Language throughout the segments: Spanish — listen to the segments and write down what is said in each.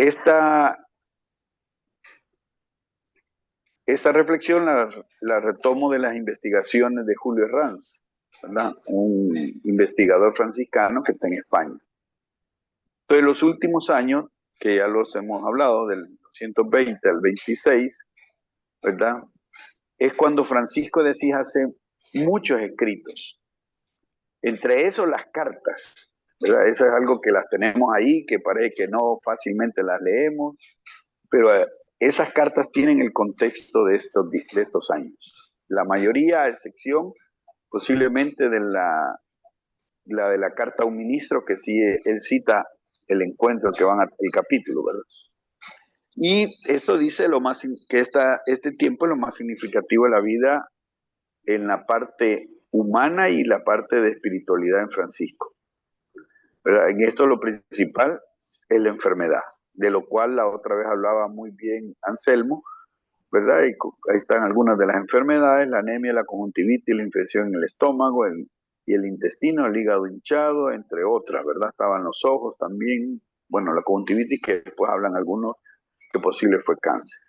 Esta, esta reflexión la retomo de las investigaciones de Julio Herranz, ¿verdad? Un investigador franciscano que está en España. Entonces, los últimos años, que ya los hemos hablado, del 220 al 26, ¿verdad? Es cuando Francisco de Asís hace muchos escritos. Entre esos, las cartas, ¿verdad? Eso es algo que las tenemos ahí, que parece que no fácilmente las leemos, pero esas cartas tienen el contexto de estos años. La mayoría, a excepción posiblemente de la de la carta a un ministro, que sí él cita el encuentro que van el capítulo, ¿verdad? Y esto dice que este tiempo es lo más significativo de la vida en la parte humana y la parte de espiritualidad en Francisco, ¿verdad? En esto lo principal es la enfermedad, de lo cual la otra vez hablaba muy bien Anselmo, ¿verdad? Y ahí están algunas de las enfermedades: la anemia, la conjuntivitis, la infección en el estómago y el intestino, el hígado hinchado, entre otras, ¿verdad? Estaban los ojos también, bueno, la conjuntivitis, que después hablan algunos que posible fue cáncer.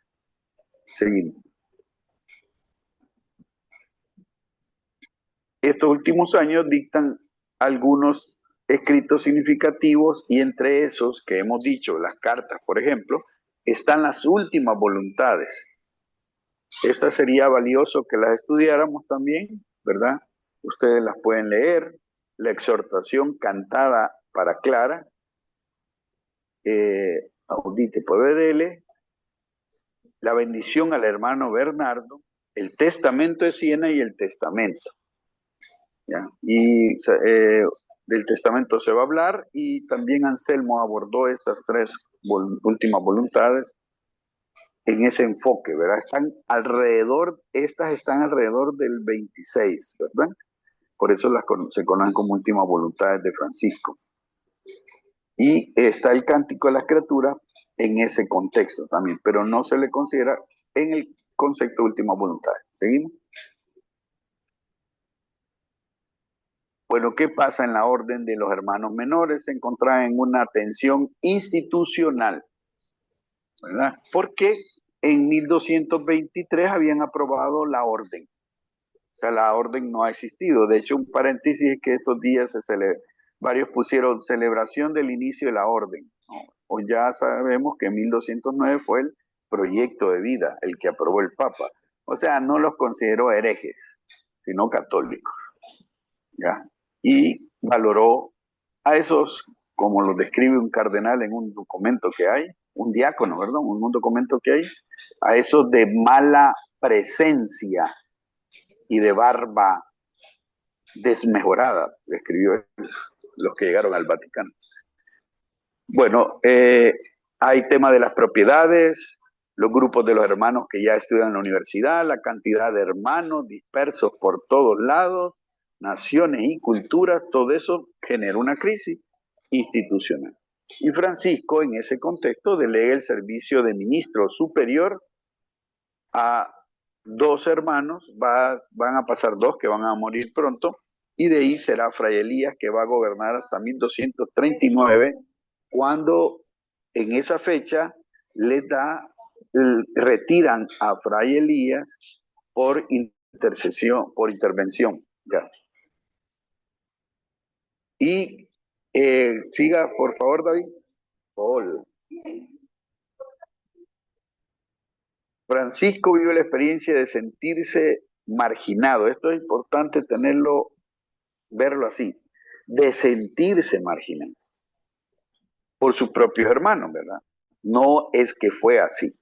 Seguimos. Estos últimos años dictan algunos escritos significativos, y entre esos que hemos dicho, las cartas, por ejemplo, están las últimas voluntades. Esta sería valioso que las estudiáramos también, ¿verdad? Ustedes las pueden leer. La exhortación cantada para Clara, Audite Povedele, la bendición al hermano Bernardo, el testamento de Siena y el testamento. ¿Ya? Y del testamento se va a hablar, y también Anselmo abordó estas tres últimas voluntades en ese enfoque, ¿verdad? Estas están alrededor del 26, ¿verdad? Por eso se conocen como últimas voluntades de Francisco. Y está el cántico de las criaturas en ese contexto también, pero no se le considera en el concepto de últimas voluntades. ¿Seguimos? Bueno, ¿qué pasa en la orden de los hermanos menores? Se encontraba en una tensión institucional, ¿verdad? Porque en 1223 habían aprobado la orden. O sea, la orden no ha existido. De hecho, un paréntesis es que estos días varios pusieron celebración del inicio de la orden, ¿no? O ya sabemos que en 1209 fue el proyecto de vida, el que aprobó el Papa. O sea, no los consideró herejes, sino católicos, ¿ya? Y valoró a esos, como lo describe un cardenal en un documento que hay, un diácono, ¿verdad? Un documento que hay, a esos de mala presencia y de barba desmejorada, describió los que llegaron al Vaticano. Bueno, hay tema de las propiedades, los grupos de los hermanos que ya estudian en la universidad, la cantidad de hermanos dispersos por todos lados, naciones y culturas, todo eso genera una crisis institucional. Y Francisco, en ese contexto, delega el servicio de ministro superior a dos hermanos, van a pasar dos que van a morir pronto, y de ahí será Fray Elías, que va a gobernar hasta 1239, cuando en esa fecha retiran a Fray Elías por intervención. Ya. Y siga, por favor, David. Hola. Francisco vive la experiencia de sentirse marginado. Esto es importante verlo así, de sentirse marginado por sus propios hermanos, ¿verdad? No es que fue así.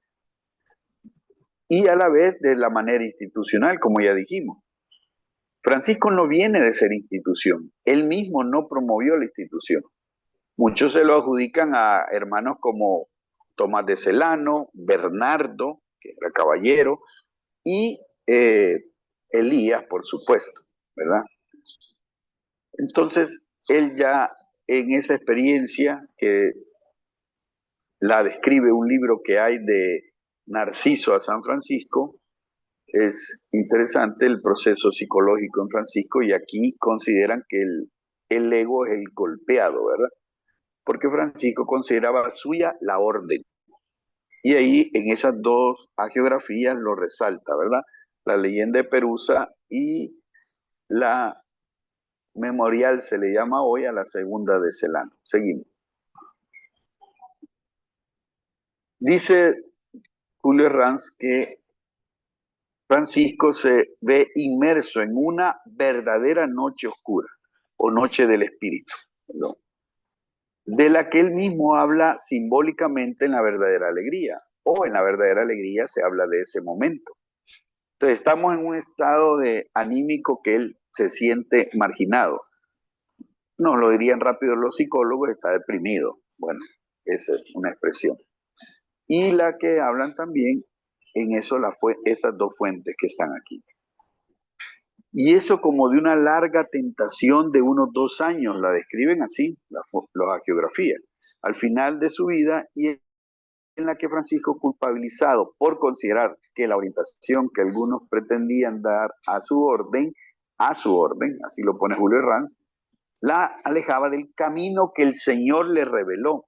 Y a la vez de la manera institucional, como ya dijimos. Francisco no viene de ser institución. Él mismo no promovió la institución. Muchos se lo adjudican a hermanos como Tomás de Celano, Bernardo, que era caballero, y Elías, por supuesto, ¿verdad? Entonces, él ya en esa experiencia, que la describe un libro que hay de Narciso a San Francisco, es interesante el proceso psicológico en Francisco, y aquí consideran que el ego es el golpeado, ¿verdad? porque Francisco consideraba suya la orden. Y ahí en esas dos hagiografías lo resalta, ¿verdad? La leyenda de Perusa y la memorial se le llama hoy a la segunda de Celano. Seguimos. Dice Julio Herranz que Francisco se ve inmerso en una verdadera noche oscura o noche del espíritu, ¿no? De la que él mismo habla simbólicamente en la verdadera alegría, o en la verdadera alegría se habla de ese momento. Entonces estamos en un estado de anímico que él se siente marginado. No lo dirían rápido los psicólogos, está deprimido. Bueno, esa es una expresión. Y la que hablan también en eso estas dos fuentes que están aquí. Y eso como de una larga tentación de unos 2 años, la describen así, las hagiografías, al final de su vida, y en la que Francisco, culpabilizado por considerar que la orientación que algunos pretendían dar a su orden, así lo pone Julio Herranz, la alejaba del camino que el Señor le reveló.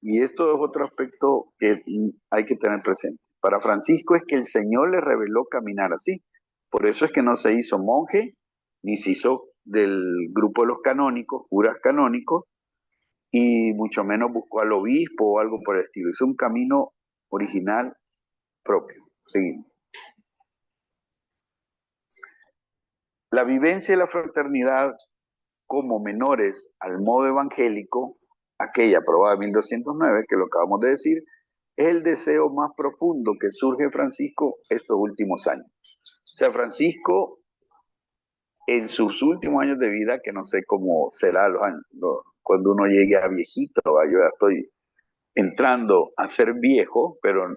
Y esto es otro aspecto que hay que tener presente. Para Francisco es que el Señor le reveló caminar así. Por eso es que no se hizo monje, ni se hizo del grupo de los canónicos, curas canónicos, y mucho menos buscó al obispo o algo por el estilo. Hizo un camino original propio. Seguimos. La vivencia de la fraternidad como menores al modo evangélico, aquella aprobada en 1209, que lo acabamos de decir, es el deseo más profundo que surge en Francisco estos últimos años. O sea, Francisco, en sus últimos años de vida, que no sé cómo será cuando uno llegue a viejito, yo ya estoy entrando a ser viejo, pero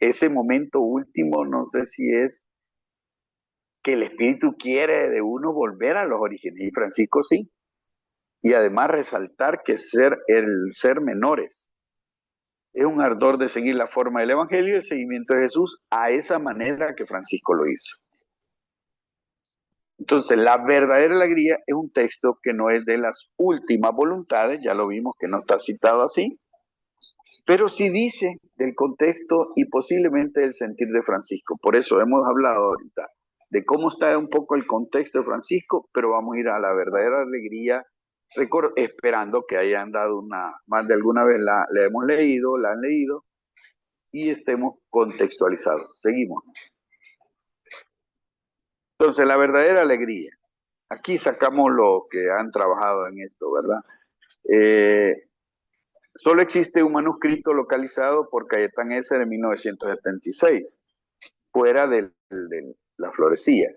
ese momento último no sé si es que el espíritu quiere de uno volver a los orígenes, y Francisco sí, y además resaltar que el ser menores es un ardor de seguir la forma del Evangelio y el seguimiento de Jesús a esa manera que Francisco lo hizo. Entonces, la verdadera alegría es un texto que no es de las últimas voluntades, ya lo vimos que no está citado así, pero sí dice del contexto y posiblemente del sentir de Francisco. Por eso hemos hablado ahorita de cómo está un poco el contexto de Francisco, pero vamos a ir a la verdadera alegría, esperando que hayan dado más de alguna vez la han leído y estemos contextualizados. Seguimos. Entonces, la verdadera alegría. Aquí sacamos lo que han trabajado en esto, ¿verdad? Solo existe un manuscrito localizado por Cayetán Esser en 1976, fuera de la florecía.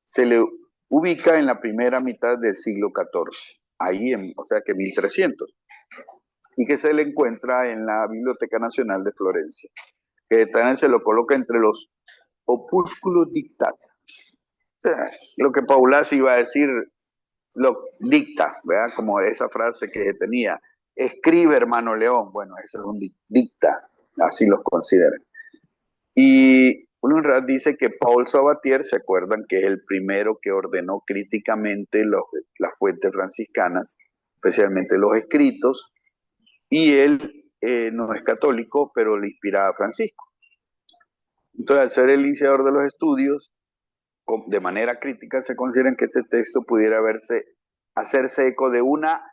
Se le ubica en la primera mitad del siglo XIV, o sea que 1300, y que se le encuentra en la Biblioteca Nacional de Florencia. Cayetán se lo coloca entre los opúsculos dictata. O sea, lo que Paulás iba a decir, lo dicta, ¿verdad? Como esa frase que tenía, escribe hermano León, bueno, eso es un dicta, así los consideran. Y Unrat dice que Paul Sabatier, ¿se acuerdan? Que es el primero que ordenó críticamente las fuentes franciscanas, especialmente los escritos, y él no es católico, pero le inspiraba a Francisco. Entonces, al ser el iniciador de los estudios, de manera crítica se consideran que este texto pudiera hacerse eco de una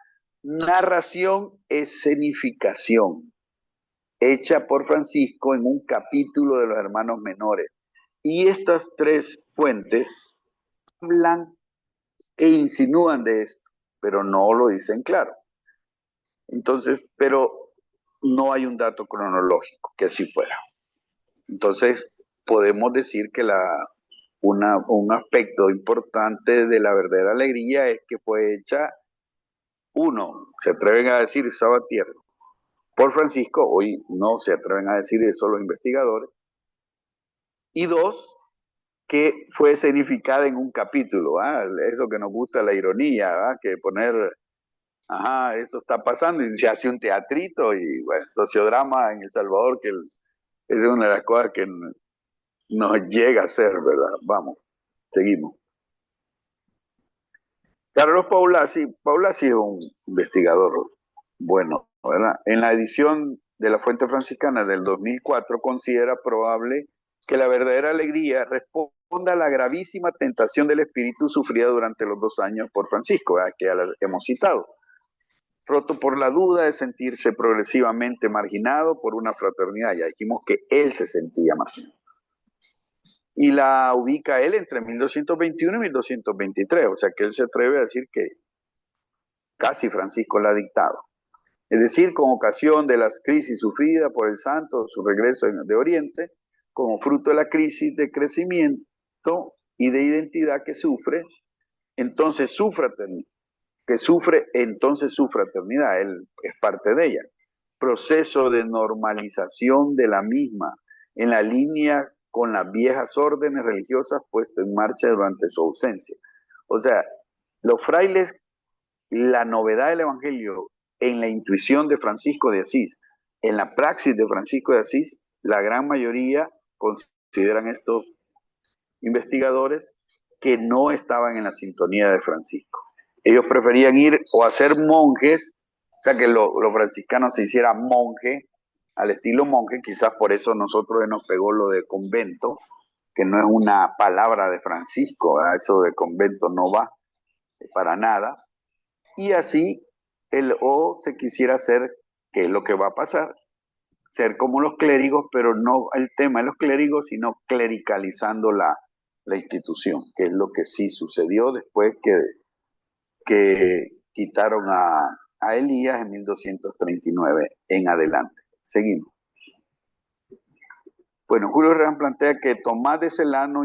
narración escenificación hecha por Francisco en un capítulo de los hermanos menores. Y estas tres fuentes hablan e insinúan de esto, pero no lo dicen claro. Entonces, pero no hay un dato cronológico que así fuera. Entonces, podemos decir que un aspecto importante de la verdadera alegría es que fue hecha, uno, se atreven a decir Sabatier, por Francisco, hoy no se atreven a decir eso los investigadores, y dos, que fue escenificada en un capítulo, eso que nos gusta la ironía, que poner, esto está pasando y se hace un teatrito y bueno, sociodrama en El Salvador, que es una de las cosas que nos llega a ser, ¿verdad? Vamos, seguimos. Carlos Paulasi es un investigador Bueno, ¿verdad? En la edición de la Fuente Franciscana del 2004 considera probable que la verdadera alegría responda a la gravísima tentación del espíritu sufrida durante los 2 años por Francisco, ¿verdad? Que ya la hemos citado, roto por la duda de sentirse progresivamente marginado por una fraternidad. Ya dijimos que él se sentía marginado. Y la ubica él entre 1221 y 1223, o sea que él se atreve a decir que casi Francisco la ha dictado. Es decir, con ocasión de las crisis sufridas por el santo, su regreso de Oriente, como fruto de la crisis de crecimiento y de identidad que sufre, entonces su fraternidad, entonces su fraternidad, él es parte de ella. Proceso de normalización de la misma, en la línea con las viejas órdenes religiosas puestas en marcha durante su ausencia. O sea, los frailes, la novedad del Evangelio en la intuición de Francisco de Asís, en la praxis de Francisco de Asís, la gran mayoría consideran estos investigadores que no estaban en la sintonía de Francisco. Ellos preferían ir o a ser monjes, o sea que los franciscanos se hicieran monje, al estilo monje, quizás por eso nosotros nos pegó lo de convento, que no es una palabra de Francisco, ¿verdad? Eso de convento no va para nada, y así o se quisiera hacer, que es lo que va a pasar, ser como los clérigos, pero no el tema de los clérigos, sino clericalizando la institución, que es lo que sí sucedió después que quitaron a Elías en 1239 en adelante. Seguimos. Bueno, Julio Herrán plantea que Tomás de Celano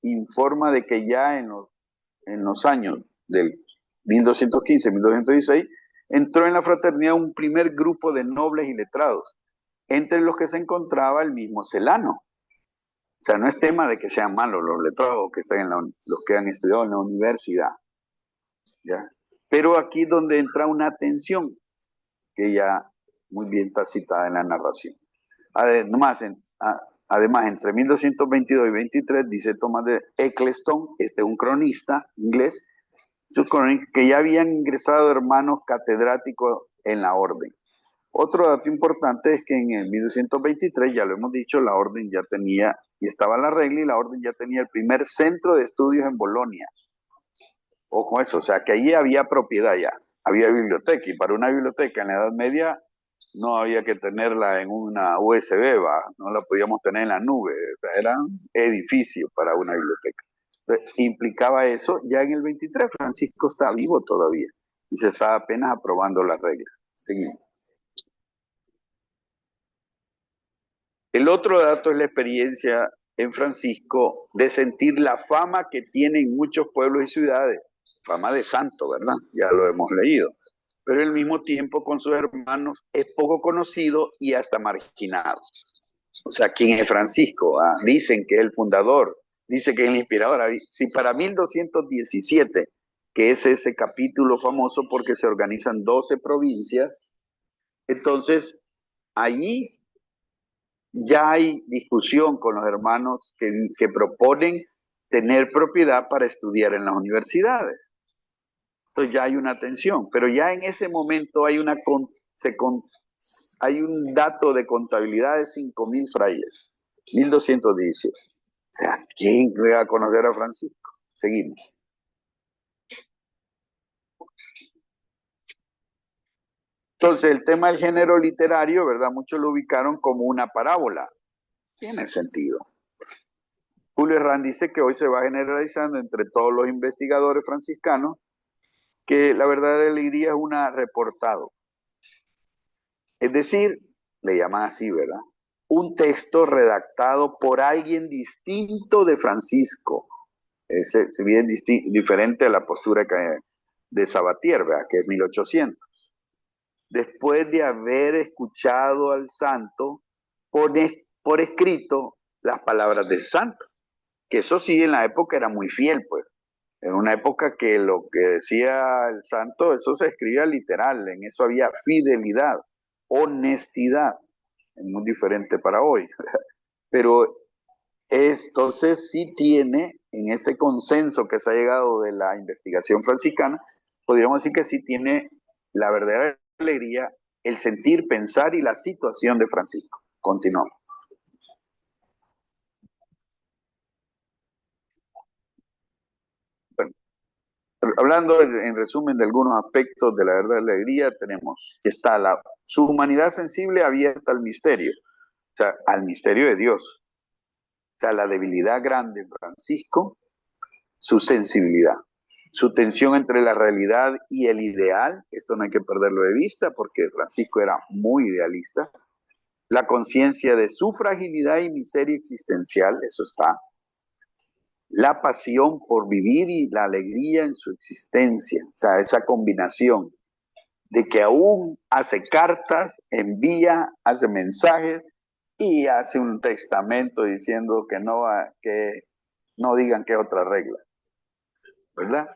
informa de que ya en los años del 1215-1216 entró en la fraternidad un primer grupo de nobles y letrados, entre los que se encontraba el mismo Celano. O sea, no es tema de que sean malos los letrados que están los que han estudiado en la universidad, ¿ya? Pero aquí es donde entra una tensión que ya muy bien está citada en la narración. Además, además entre 1222 y 23, dice Tomás de Eccleston, un cronista inglés, que ya habían ingresado hermanos catedráticos en la orden. Otro dato importante es que en el 1223, ya lo hemos dicho, la orden ya tenía, y estaba la regla, y la orden ya tenía el primer centro de estudios en Bolonia. Ojo eso, o sea que allí había propiedad ya, había biblioteca, y para una biblioteca en la Edad Media no había que tenerla en una USB, no la podíamos tener en la nube, o sea, era un edificio para una biblioteca. Entonces, implicaba eso, ya en el 23 Francisco está vivo todavía, y se está apenas aprobando la regla. Seguimos. El otro dato es la experiencia en Francisco de sentir la fama que tienen muchos pueblos y ciudades, fama de santo, ¿verdad? Ya lo hemos leído. Pero al mismo tiempo con sus hermanos es poco conocido y hasta marginado. O sea, ¿quién es Francisco? Dicen que es el fundador, dice que es el inspirador. Si para 1217, que es ese capítulo famoso porque se organizan 12 provincias, entonces allí ya hay discusión con los hermanos que proponen tener propiedad para estudiar en las universidades. Entonces ya hay una tensión, pero ya en ese momento hay, hay un dato de contabilidad de 5.000 frailes, 1217. O sea, ¿quién va a conocer a Francisco? Seguimos. Entonces, el tema del género literario, ¿verdad? Muchos lo ubicaron como una parábola. Tiene sentido. Julio Herrán dice que hoy se va generalizando entre todos los investigadores franciscanos que la verdadera alegría es una reportado. Es decir, le llaman así, ¿verdad? Un texto redactado por alguien distinto de Francisco. Se bien diferente a la postura de Sabatier, ¿verdad? Que es 1800. Después de haber escuchado al santo, por escrito las palabras del santo. Que eso sí, en la época era muy fiel, pues. En una época que lo que decía el santo, eso se escribía literal, en eso había fidelidad, honestidad, es muy diferente para hoy. Pero entonces sí tiene, en este consenso que se ha llegado de la investigación franciscana, podríamos decir que sí tiene la verdadera alegría, el sentir, pensar y la situación de Francisco. Continuamos. Bueno, hablando en resumen de algunos aspectos de la verdadera alegría, tenemos que está su humanidad sensible abierta al misterio, o sea, al misterio de Dios. O sea, la debilidad grande de Francisco, su sensibilidad, su tensión entre la realidad y el ideal, esto no hay que perderlo de vista porque Francisco era muy idealista, la conciencia de su fragilidad y miseria existencial, eso está, la pasión por vivir y la alegría en su existencia, o sea, esa combinación de que aún hace cartas, envía, hace mensajes y hace un testamento diciendo que no digan que es otra regla, ¿verdad?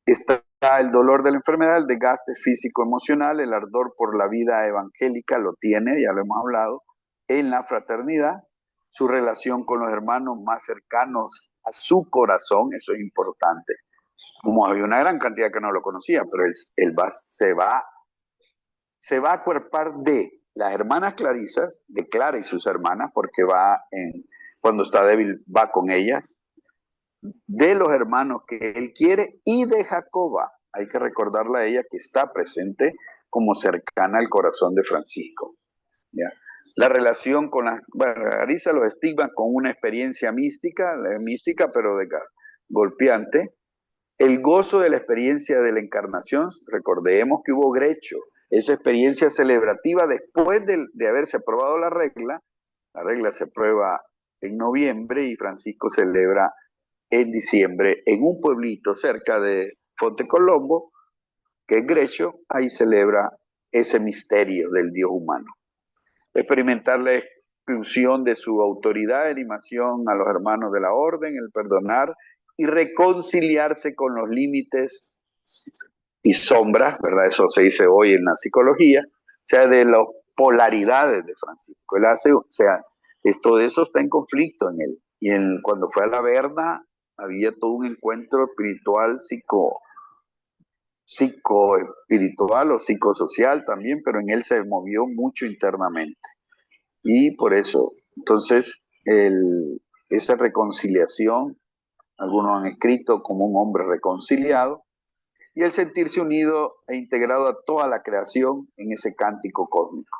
Está el dolor de la enfermedad, el desgaste físico-emocional, el ardor por la vida evangélica lo tiene, ya lo hemos hablado, en la fraternidad, su relación con los hermanos más cercanos a su corazón, eso es importante. Como había una gran cantidad que no lo conocía, pero se va a acuerpar de las hermanas Clarisas, de Clara y sus hermanas, porque cuando está débil va con ellas, de los hermanos que él quiere y de Jacoba. Hay que recordarle a ella que está presente como cercana al corazón de Francisco. ¿Ya? La relación con las Clarisa los estigmas con una experiencia mística pero golpeante. El gozo de la experiencia de la encarnación, recordemos que hubo Grecho, esa experiencia celebrativa después de haberse aprobado la regla se prueba en noviembre y Francisco celebra en diciembre en un pueblito cerca de Fonte Colombo, que es Grecio, ahí celebra ese misterio del Dios humano. Experimentar la exclusión de su autoridad, animación a los hermanos de la orden, el perdonar y reconciliarse con los límites y sombras, ¿verdad? Eso se dice hoy en la psicología, o sea, de las polaridades de Francisco. Él hace, o sea, todo eso está en conflicto en él. Y cuando fue a la Verna, había todo un encuentro espiritual, psicoespiritual o psicosocial también, pero en él se movió mucho internamente. Y por eso, entonces, esa reconciliación, algunos han escrito como un hombre reconciliado, y el sentirse unido e integrado a toda la creación en ese cántico cósmico.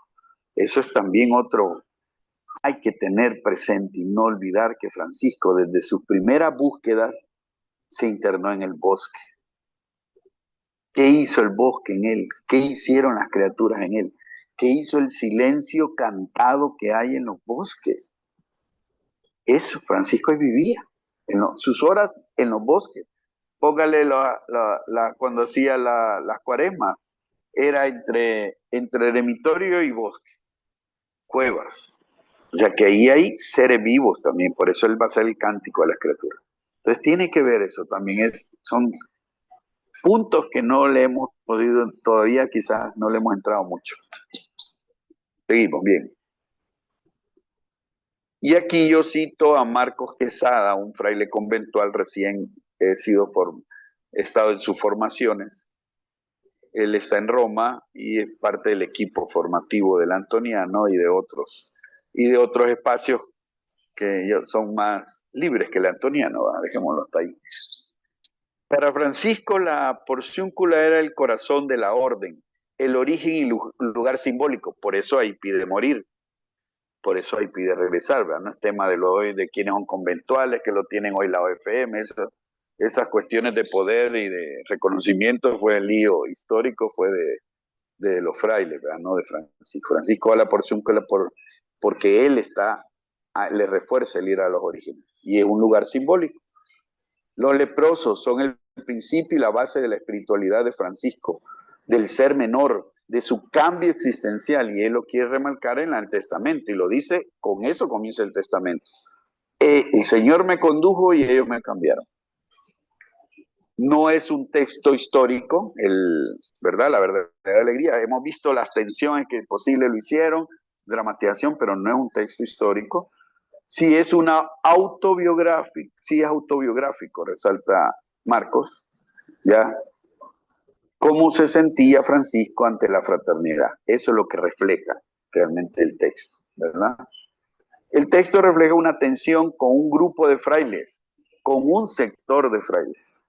Eso es también otro, hay que tener presente y no olvidar que Francisco desde sus primeras búsquedas se internó en el bosque. ¿Qué hizo el bosque en él? ¿Qué hicieron las criaturas en él? ¿Qué hizo el silencio cantado que hay en los bosques? Eso, Francisco ahí vivía, sus horas en los bosques. Póngale cuando hacía las cuaresmas, era entre eremitorio y bosque, cuevas. O sea que ahí hay seres vivos también, por eso él va a ser el cántico de las criaturas. Entonces tiene que ver eso, también son puntos que no le hemos podido, todavía quizás no le hemos entrado mucho. Seguimos, bien. Y aquí yo cito a Marcos Quesada, un fraile conventual recién estado en sus formaciones. Él está en Roma y es parte del equipo formativo del Antoniano y de otros espacios que son más libres que el Antoniano, ¿va? Dejémoslo hasta ahí. Para Francisco la porciúncula era el corazón de la orden, el origen y lugar simbólico, por eso ahí pide morir, por eso ahí pide regresar, ¿verdad? No es tema de quienes son conventuales, que lo tienen hoy la OFM, esas cuestiones de poder y de reconocimiento fue el lío histórico, fue de los frailes, ¿verdad? No de Francisco. Francisco va a la porciúncula porque él le refuerza el ir a los orígenes, y es un lugar simbólico. Los leprosos son el principio y la base de la espiritualidad de Francisco, del ser menor, de su cambio existencial, y él lo quiere remarcar en el testamento, y lo dice, con eso comienza el testamento. El Señor me condujo y ellos me cambiaron. No es un texto histórico, ¿verdad? La verdadera alegría. Hemos visto las tensiones que posible lo hicieron, dramatización, pero no es un texto histórico. Sí es una sí es autobiográfico, resalta Marcos, ¿ya? cómo se sentía Francisco ante la fraternidad. Eso es lo que refleja realmente el texto, ¿verdad? El texto refleja una tensión con un grupo de frailes, con un sector de frailes.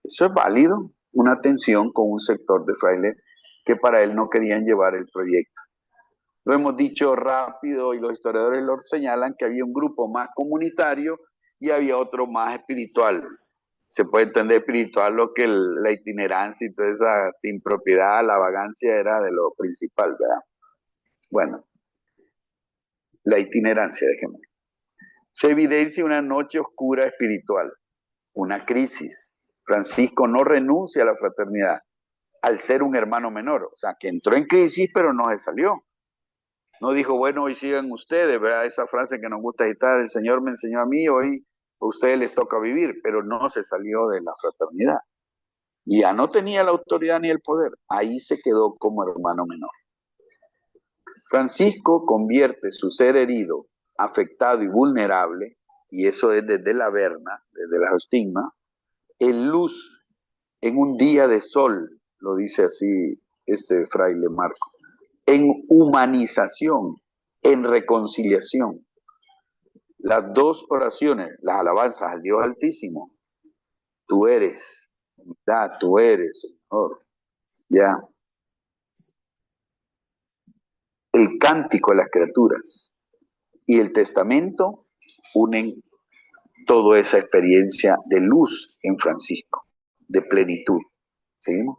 Eso es válido, una tensión con un sector de frailes que para él no querían llevar el proyecto. Lo hemos dicho rápido y los historiadores lo señalan que había un grupo más comunitario y había otro más espiritual. Se puede entender espiritual lo que la itinerancia y toda esa sin propiedad, la vagancia era de lo principal, ¿verdad? Bueno, la itinerancia, déjenme. Se evidencia una noche oscura espiritual, una crisis. Francisco no renuncia a la fraternidad al ser un hermano menor, o sea, que entró en crisis pero no se salió. No dijo, bueno, hoy sigan ustedes, ¿verdad? Esa frase que nos gusta citar, el Señor me enseñó a mí, hoy a ustedes les toca vivir, pero no se salió de la fraternidad. Y ya no tenía la autoridad ni el poder, ahí se quedó como hermano menor. Francisco convierte su ser herido, afectado y vulnerable, y eso es desde la Verna, desde la estigma, en luz, en un día de sol, lo dice así este fraile Marco, en humanización, en reconciliación. Las dos oraciones, las alabanzas al Dios Altísimo, tú eres, tú eres, Señor, ya. El cántico de las criaturas y el testamento unen toda esa experiencia de luz en Francisco, de plenitud. ¿Seguimos?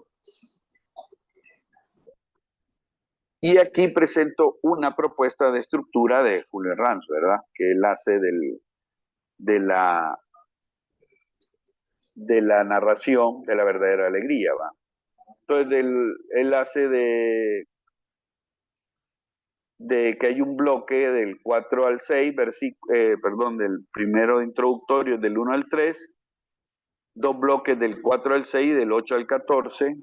Y aquí presento una propuesta de estructura de Julio Herranz, ¿verdad? Que él hace de, la, de la narración de la verdadera alegría, ¿va? Entonces, él hace de que hay un bloque del 4 al 6, perdón, del primero introductorio del 1 al 3, dos bloques del 4 al 6, del 8 al 14.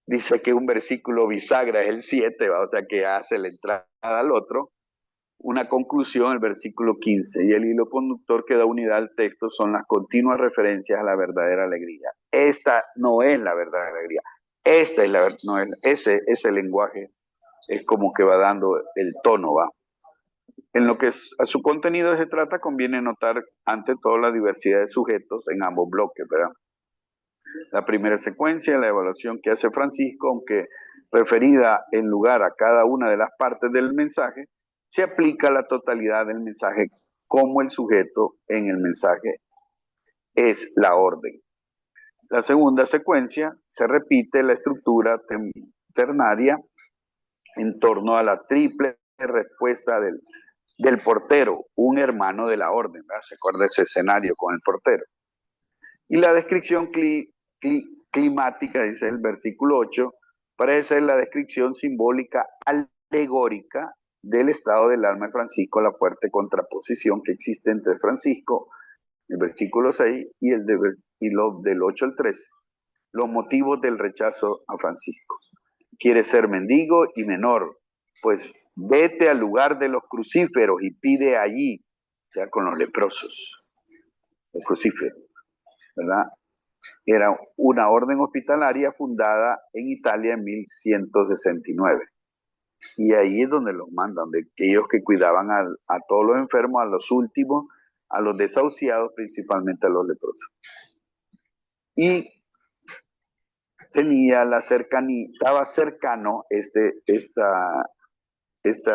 Dice que un versículo bisagra es el 7, ¿va? O sea que hace la entrada al otro. Una conclusión, el versículo 15, y el hilo conductor que da unidad al texto son las continuas referencias a la verdadera alegría. Esta no es la verdadera alegría, esta es la no es, ese lenguaje es como que va dando el tono, va. En lo que a su contenido se trata, conviene notar ante todo la diversidad de sujetos en ambos bloques, ¿verdad? La primera secuencia, la evaluación que hace Francisco, aunque referida en lugar a cada una de las partes del mensaje, se aplica a la totalidad del mensaje como el sujeto en el mensaje es la orden. La segunda secuencia se repite la estructura ternaria en torno a la triple respuesta del portero, un hermano de la orden, ¿verdad? Se acuerda ese escenario con el portero. Y la descripción climática, dice el versículo 8, parece ser la descripción simbólica alegórica del estado del alma de Francisco, la fuerte contraposición que existe entre Francisco, el versículo 6, y los del 8 al 13, los motivos del rechazo a Francisco. Quiere ser mendigo y menor, pues vete al lugar de los crucíferos y pide allí, o sea, con los leprosos, los crucíferos, ¿verdad? Era una orden hospitalaria fundada en Italia en 1169. Y ahí es donde los mandan, de aquellos que cuidaban a todos los enfermos, a los últimos, a los desahuciados, principalmente a los leprosos. Y tenía la cercanía, estaba cercano este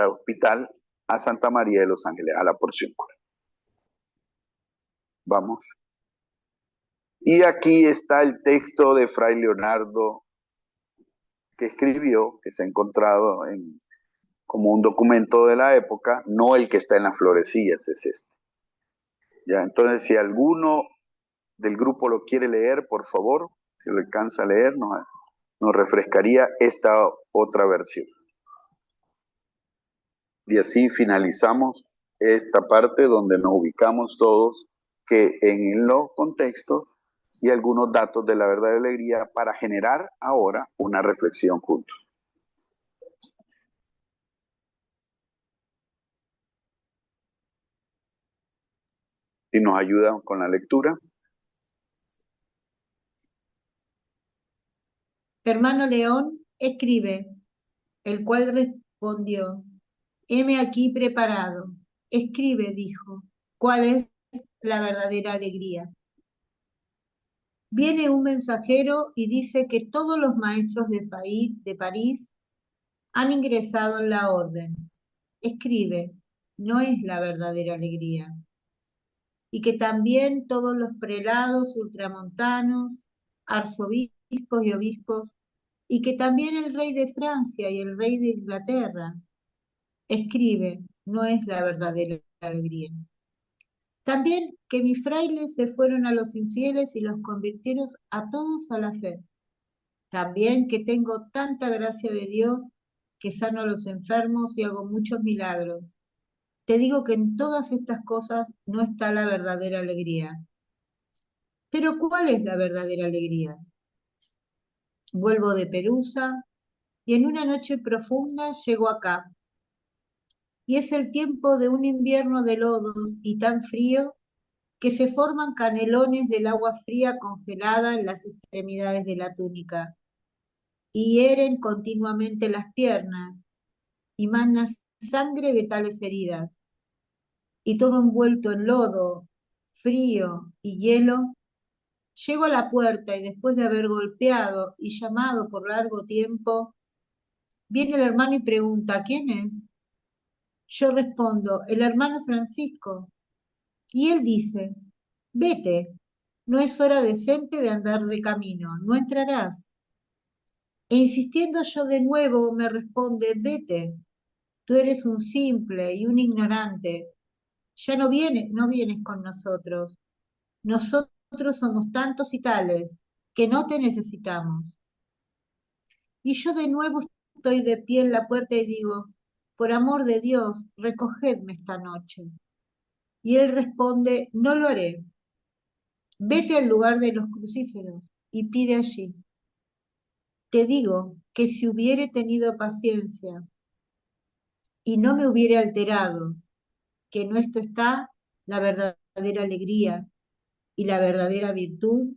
hospital a Santa María de los Ángeles, a la porción. Vamos. Y aquí está el texto de Fray Leonardo que escribió, que se ha encontrado como un documento de la época, no el que está en las florecillas, es este. Ya, entonces, si alguno del grupo lo quiere leer, por favor, si lo alcanza a leer, nos refrescaría esta otra versión. Y así finalizamos esta parte donde nos ubicamos todos, que en los contextos y algunos datos de la verdadera alegría para generar ahora una reflexión juntos. Si nos ayudan con la lectura. Hermano León, escribe. El cual respondió, heme aquí preparado. Escribe, dijo, ¿cuál es la verdadera alegría? Viene un mensajero y dice que todos los maestros de París han ingresado en la orden. Escribe, no es la verdadera alegría. Y que también todos los prelados ultramontanos, arzobispos y obispos, y que también el rey de Francia y el rey de Inglaterra, escribe, no es la verdadera alegría. También que mis frailes se fueron a los infieles y los convirtieron a todos a la fe. También que tengo tanta gracia de Dios que sano a los enfermos y hago muchos milagros. Te digo que en todas estas cosas no está la verdadera alegría. Pero ¿cuál es la verdadera alegría? Vuelvo de Perusa y en una noche profunda llego acá. Y es el tiempo de un invierno de lodos y tan frío que se forman canelones del agua fría congelada en las extremidades de la túnica y hieren continuamente las piernas y manan sangre de tales heridas. Y todo envuelto en lodo, frío y hielo, llego a la puerta y después de haber golpeado y llamado por largo tiempo, viene el hermano y pregunta, ¿quién es? Yo respondo, el hermano Francisco. Y él dice, vete, no es hora decente de andar de camino, no entrarás. E insistiendo yo de nuevo, me responde, vete, tú eres un simple y un ignorante, ya no vienes con nosotros. Nosotros somos tantos y tales, que no te necesitamos. Y yo de nuevo estoy de pie en la puerta y digo, por amor de Dios, recogedme esta noche. Y él responde, no lo haré. Vete al lugar de los crucíferos y pide allí. Te digo que si hubiere tenido paciencia y no me hubiere alterado, que en esto está la verdadera alegría y la verdadera virtud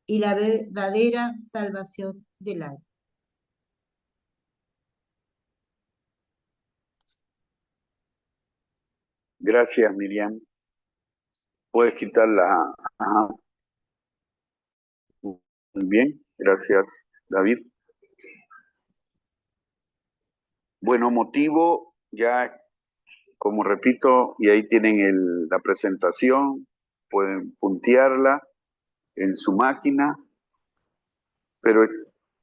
y la verdadera salvación del alma. Gracias, Miriam. Puedes quitarla. Ajá. Muy bien, gracias, David. Bueno, motivo, ya como repito, y ahí tienen la presentación, pueden puntearla en su máquina, pero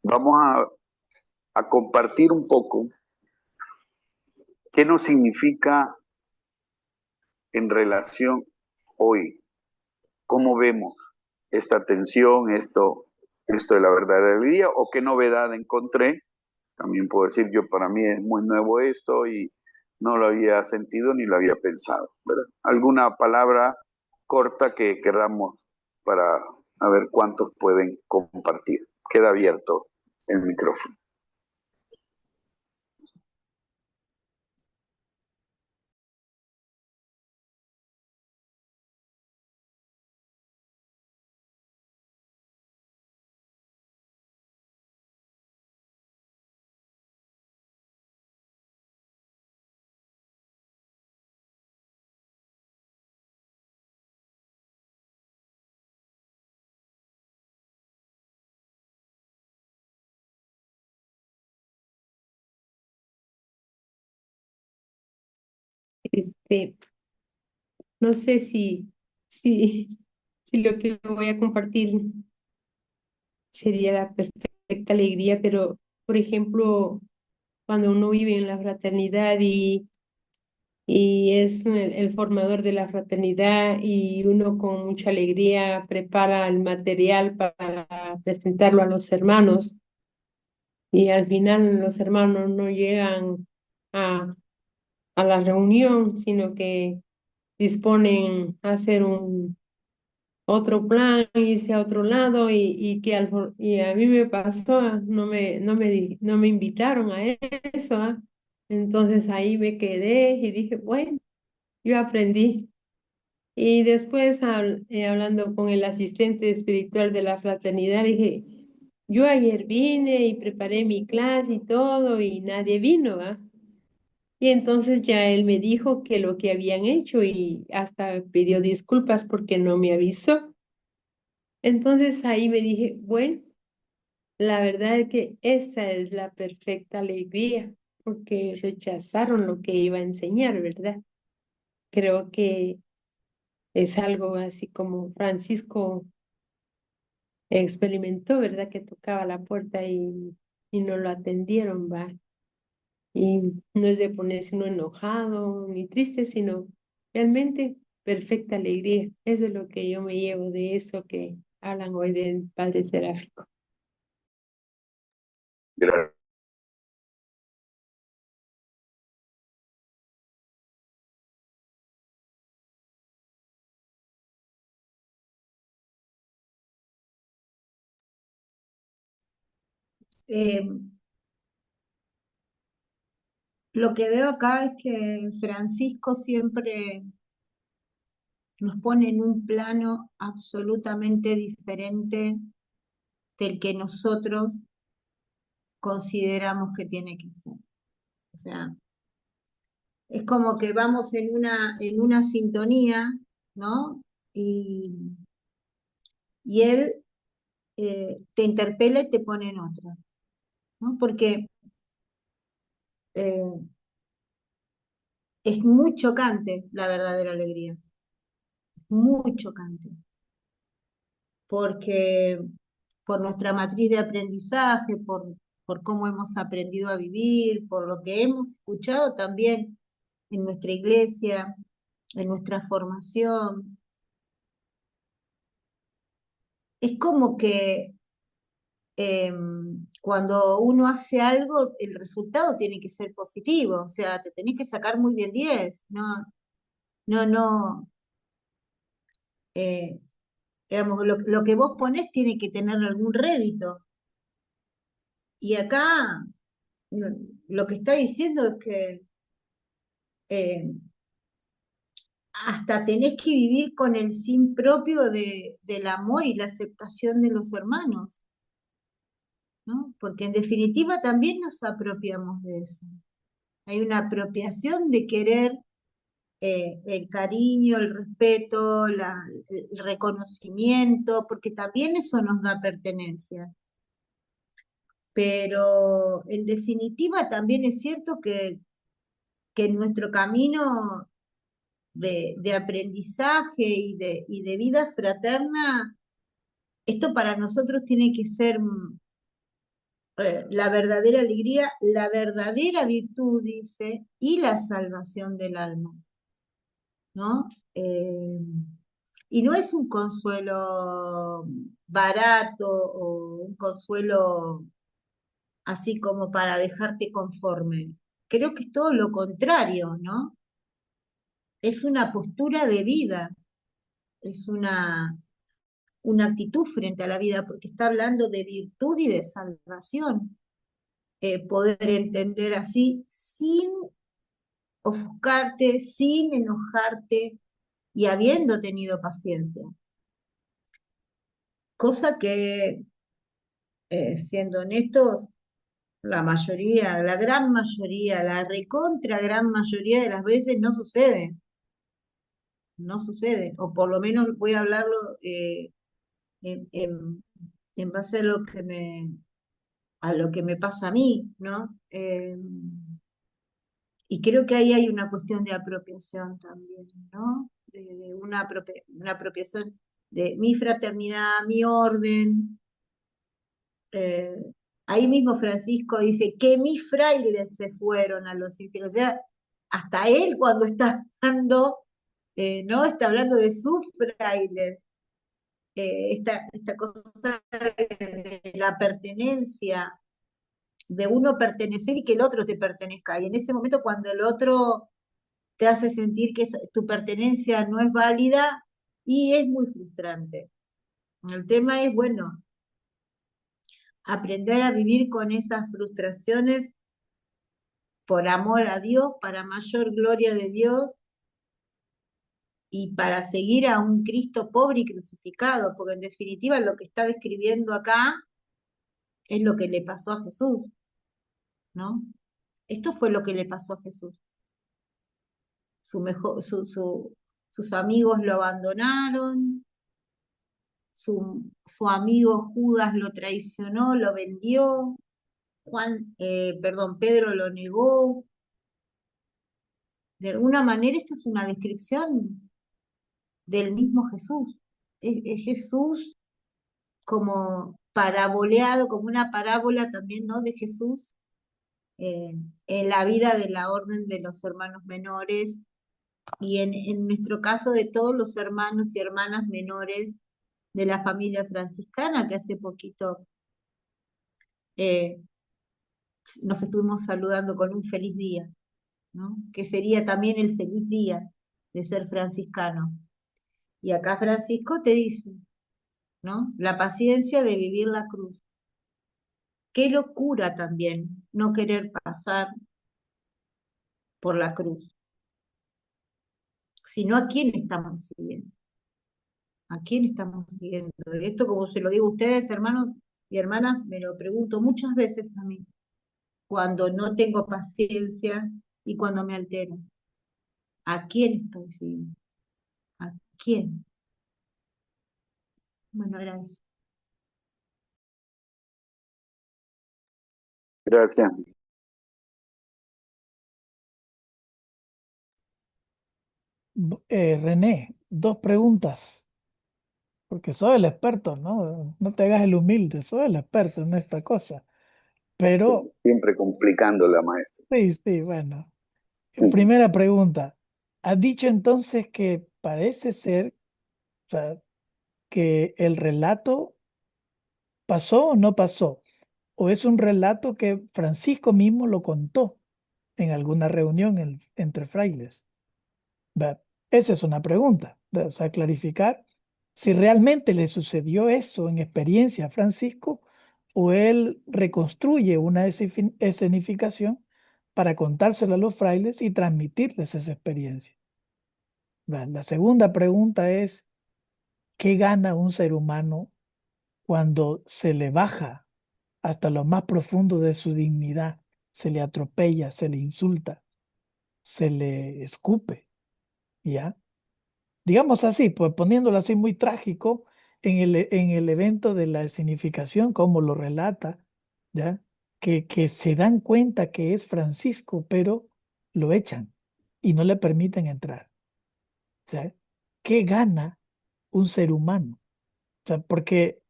vamos a compartir un poco qué nos significa en relación hoy, cómo vemos esta tensión, esto de la verdadera alegría, o qué novedad encontré. También puedo decir, yo para mí es muy nuevo esto y no lo había sentido ni lo había pensado, ¿verdad? ¿Alguna palabra corta que queramos para a ver cuántos pueden compartir? Queda abierto el micrófono. Este, no sé si, si lo que voy a compartir sería la perfecta alegría, pero por ejemplo, cuando uno vive en la fraternidad y es el formador de la fraternidad y uno con mucha alegría prepara el material para presentarlo a los hermanos y al final los hermanos no llegan a, a la reunión, sino que disponen a hacer un otro plan, irse a otro lado y a mí me pasó, no me invitaron a eso, ¿ah? Entonces ahí me quedé y dije, bueno, yo aprendí. Y después hablando con el asistente espiritual de la fraternidad, dije, yo ayer vine y preparé mi clase y todo y nadie vino, ¿va? Y entonces ya él me dijo que lo que habían hecho y hasta pidió disculpas porque no me avisó. Entonces ahí me dije, bueno, la verdad es que esa es la perfecta alegría, porque rechazaron lo que iba a enseñar, ¿verdad? Creo que es algo así como Francisco experimentó, ¿verdad? Que tocaba la puerta y no lo atendieron, ¿va? Y no es de ponerse uno enojado ni triste, sino realmente perfecta alegría. Eso es lo que yo me llevo de eso que hablan hoy del Padre Seráfico. Gracias. Eh, lo que veo acá es que Francisco siempre nos pone en un plano absolutamente diferente del que nosotros consideramos que tiene que ser. O sea, es como que vamos en una sintonía, ¿no? Y él te interpela y te pone en otra, ¿no? Porque eh, es muy chocante la verdadera alegría, muy chocante, porque por nuestra matriz de aprendizaje, por cómo hemos aprendido a vivir, por lo que hemos escuchado también en nuestra iglesia, en nuestra formación. Es como que cuando uno hace algo, el resultado tiene que ser positivo, o sea, te tenés que sacar muy bien 10, no, eh, digamos, lo que vos ponés tiene que tener algún rédito. Y acá no, lo que está diciendo es que eh, hasta tenés que vivir con el sin propio del amor y la aceptación de los hermanos, ¿no? Porque en definitiva también nos apropiamos de eso. Hay una apropiación de querer el cariño, el respeto, el reconocimiento, porque también eso nos da pertenencia. Pero en definitiva también es cierto que en nuestro camino de aprendizaje y de vida fraterna, esto para nosotros tiene que ser la verdadera alegría, la verdadera virtud, dice, y la salvación del alma, ¿no? Y no es un consuelo barato o un consuelo así como para dejarte conforme. Creo que es todo lo contrario, ¿no? Es una postura de vida, es una actitud frente a la vida, porque está hablando de virtud y de salvación. Poder entender así sin ofuscarte, sin enojarte y habiendo tenido paciencia. Cosa que, siendo honestos, la mayoría, la gran mayoría, la recontra gran mayoría de las veces no sucede, no sucede, o por lo menos voy a hablarlo en, en- en base a lo que me pasa a mí, ¿no? Y creo que ahí hay una cuestión de apropiación también, ¿no? De una apropiación de mi fraternidad, mi orden. Eh, ahí mismo Francisco dice que mis frailes se fueron a los infiernos. O sea, hasta él cuando está hablando, ¿no? Está hablando de sus frailes. Esta cosa de la pertenencia, de uno pertenecer y que el otro te pertenezca. Y en ese momento cuando el otro te hace sentir que tu pertenencia no es válida y es muy frustrante. El tema es, bueno, aprender a vivir con esas frustraciones por amor a Dios, para mayor gloria de Dios y para seguir a un Cristo pobre y crucificado, porque en definitiva lo que está describiendo acá Es lo que le pasó a Jesús, ¿no? Esto fue lo que le pasó a Jesús. Sus amigos lo abandonaron, su amigo Judas lo traicionó, lo vendió, Pedro lo negó. De alguna manera esto es una descripción del mismo Jesús. Es Jesús como paraboleado, como una parábola también, ¿no? De Jesús en la vida de la orden de los hermanos menores y en nuestro caso de todos los hermanos y hermanas menores de la familia franciscana, que hace poquito eh, nos estuvimos saludando con un feliz día, ¿no? Que sería también el feliz día de ser franciscano. Y acá Francisco te dice, ¿no? La paciencia de vivir la cruz. Qué locura también no querer pasar por la cruz, sino a quién estamos siguiendo. ¿A quién estamos siguiendo? Esto, como se lo digo a ustedes, hermanos y hermanas, me lo pregunto muchas veces a mí, cuando no tengo paciencia y cuando me altero. ¿A quién estoy siguiendo? ¿A quién? Bueno, era eso. Gracias. René, dos preguntas, porque soy el experto, ¿no? No te hagas el humilde, soy el experto en esta cosa. Pero, Siempre complicando la maestra. sí, sí, bueno. Primera pregunta. ¿Has dicho entonces que parece ser, o sea, que el relato pasó o no pasó? ¿O es un relato que Francisco mismo lo contó en alguna reunión entre frailes? ¿Verdad? Esa es una pregunta, ¿verdad? O sea, clarificar si realmente le sucedió eso en experiencia a Francisco o él reconstruye una escenificación para contárselo a los frailes y transmitirles esa experiencia. ¿Verdad? La segunda pregunta es, ¿qué gana un ser humano cuando se le baja hasta lo más profundo de su dignidad, se le atropella, se le insulta, se le escupe? ¿Ya? Digamos así, pues poniéndolo así muy trágico, en el evento de la escenificación, como lo relata, ¿ya? Que se dan cuenta que es Francisco, pero lo echan y no le permiten entrar. O sea, ¿qué gana un ser humano? O sea, porque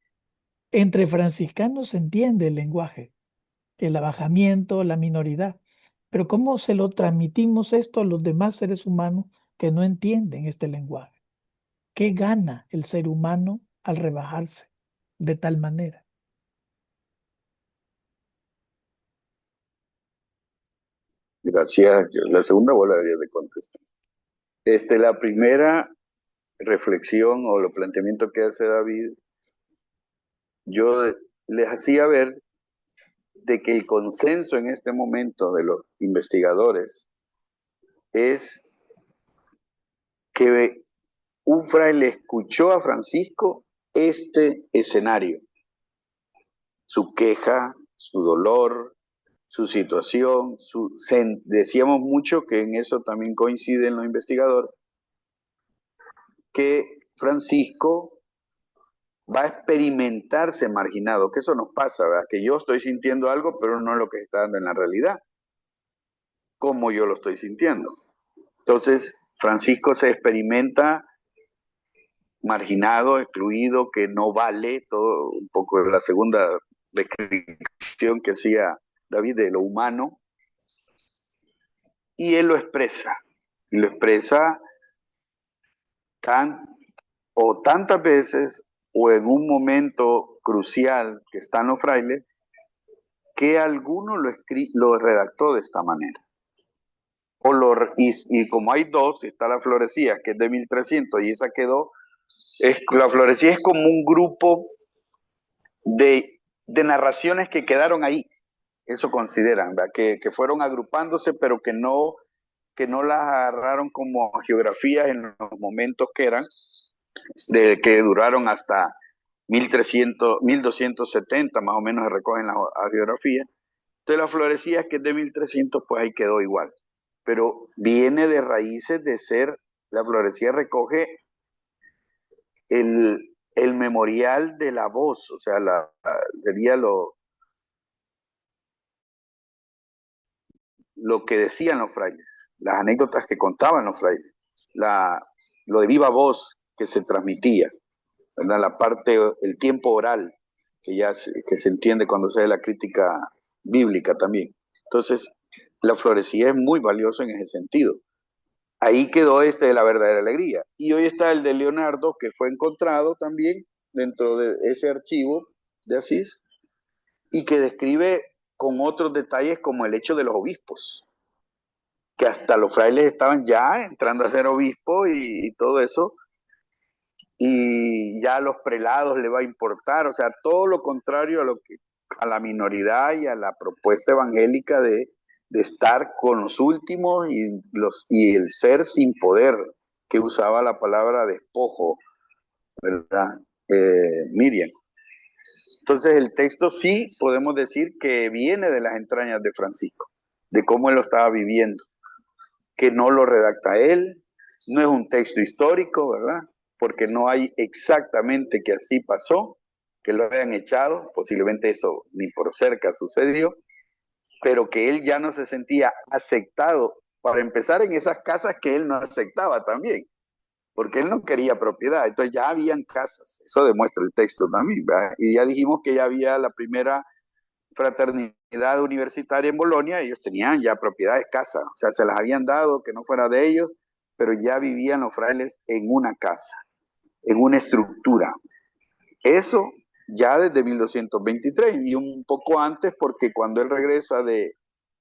entre franciscanos se entiende el lenguaje, el abajamiento, la minoridad, pero ¿cómo se lo transmitimos esto a los demás seres humanos que no entienden este lenguaje? ¿Qué gana el ser humano al rebajarse de tal manera? Gracias. La segunda vos la deberías de contestar. La primera reflexión o lo planteamiento que hace David, yo les hacía ver de que el consenso en este momento de los investigadores es que un fraile escuchó a Francisco este escenario, su queja, su dolor, su situación, decíamos mucho que en eso también coinciden los investigadores, que Francisco va a experimentarse marginado, que eso nos pasa, ¿verdad? Que yo estoy sintiendo algo, pero no es lo que está dando en la realidad, como yo lo estoy sintiendo. Entonces, Francisco se experimenta marginado, excluido, que no vale, todo un poco la segunda descripción que hacía David de lo humano, y él lo expresa, y lo expresa tantas veces o en un momento crucial que están los frailes, que alguno lo redactó de esta manera. Y como hay dos, está la Florecía, que es de 1300, y esa quedó, la Florecía es como un grupo de narraciones que quedaron ahí, eso consideran, ¿verdad? Que fueron agrupándose, pero que no las agarraron como geografías en los momentos que eran, de que duraron hasta 1300, 1270 más o menos se recogen las biografías. Entonces la florecía, que es de 1300, pues ahí quedó igual. Pero viene de raíces de ser, la florecía recoge el memorial de la voz, o sea, sería lo que decían los frailes, las anécdotas que contaban los frailes, lo de viva voz que se transmitía, ¿verdad? La parte, el tiempo oral, que se entiende cuando se ve la crítica bíblica también. Entonces, la florecía es muy valiosa en ese sentido. Ahí quedó este de la verdadera alegría. Y hoy está el de Leonardo, que fue encontrado también dentro de ese archivo de Asís, y que describe con otros detalles como el hecho de los obispos, que hasta los frailes estaban ya entrando a ser obispos y todo eso, y ya a los prelados le va a importar, o sea, todo lo contrario a la minoridad y a la propuesta evangélica de estar con los últimos y el ser sin poder, que usaba la palabra despojo, ¿verdad? Miriam. Entonces el texto sí podemos decir que viene de las entrañas de Francisco, de cómo él lo estaba viviendo, que no lo redacta él, no es un texto histórico, ¿verdad? Porque no hay exactamente que así pasó, que lo hayan echado, posiblemente eso ni por cerca sucedió, pero que él ya no se sentía aceptado, para empezar en esas casas que él no aceptaba también, porque él no quería propiedad, entonces ya habían casas, eso demuestra el texto también, ¿verdad? Y ya dijimos que ya había la primera fraternidad universitaria en Bolonia, ellos tenían ya propiedades, casas, o sea, se las habían dado, que no fuera de ellos, pero ya vivían los frailes en una casa, en una estructura. Eso ya desde 1223 y un poco antes, porque cuando él regresa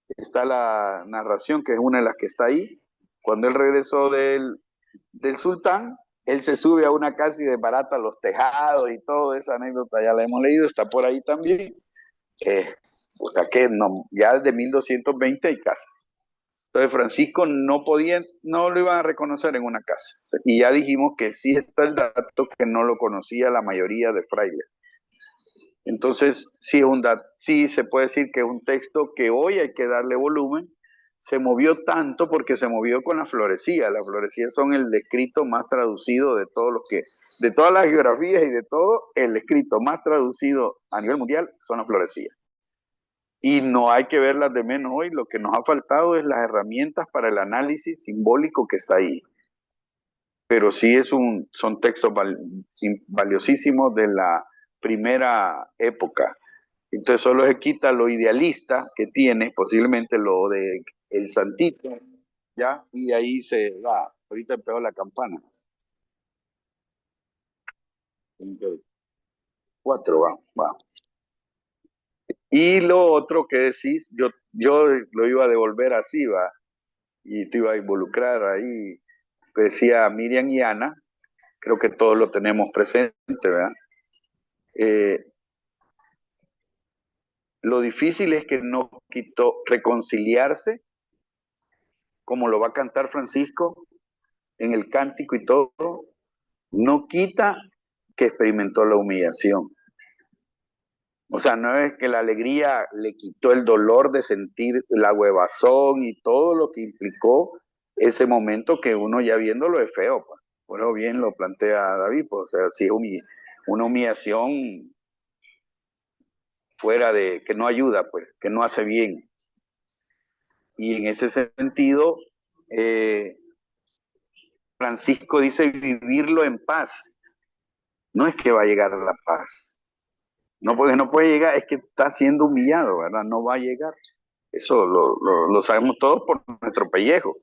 está la narración, que es una de las que está ahí, cuando él regresó del sultán, él se sube a una casa y desbarata los tejados y toda esa anécdota, ya la hemos leído, está por ahí también. O sea que no, ya desde 1220 hay casas. Entonces Francisco no lo iban a reconocer en una casa. Y ya dijimos que sí está el dato que no lo conocía la mayoría de frailes. Entonces sí es un dato, sí se puede decir que es un texto que hoy hay que darle volumen. Se movió tanto porque se movió con la florecía. Las florecías son el escrito más traducido de todos de todas las geografías y de todo, el escrito más traducido a nivel mundial son las florecías. Y no hay que verlas de menos hoy, lo que nos ha faltado es las herramientas para el análisis simbólico que está ahí. Pero sí son textos valiosísimos de la primera época. Entonces solo se quita lo idealista que tiene, posiblemente lo de el santito, ¿ya? Y ahí se va. Ahorita pegó la campana. 4, va. Y lo otro que decís, yo lo iba a devolver así, va, y te iba a involucrar ahí, decía Miriam y Ana, creo que todos lo tenemos presente, ¿verdad? Lo difícil es que no quitó reconciliarse, como lo va a cantar Francisco en el cántico y todo, no quita que experimentó la humillación. O sea, no es que la alegría le quitó el dolor de sentir la huevazón y todo lo que implicó ese momento, que uno ya viéndolo es feo, pues. Por eso bien lo plantea David, pues, o sea, si es una humillación fuera de, que no ayuda, pues, que no hace bien. Y en ese sentido, Francisco dice vivirlo en paz. No es que va a llegar a la paz. No, porque no puede llegar, es que está siendo humillado, ¿verdad? No va a llegar. Eso lo sabemos todos por nuestro pellejo.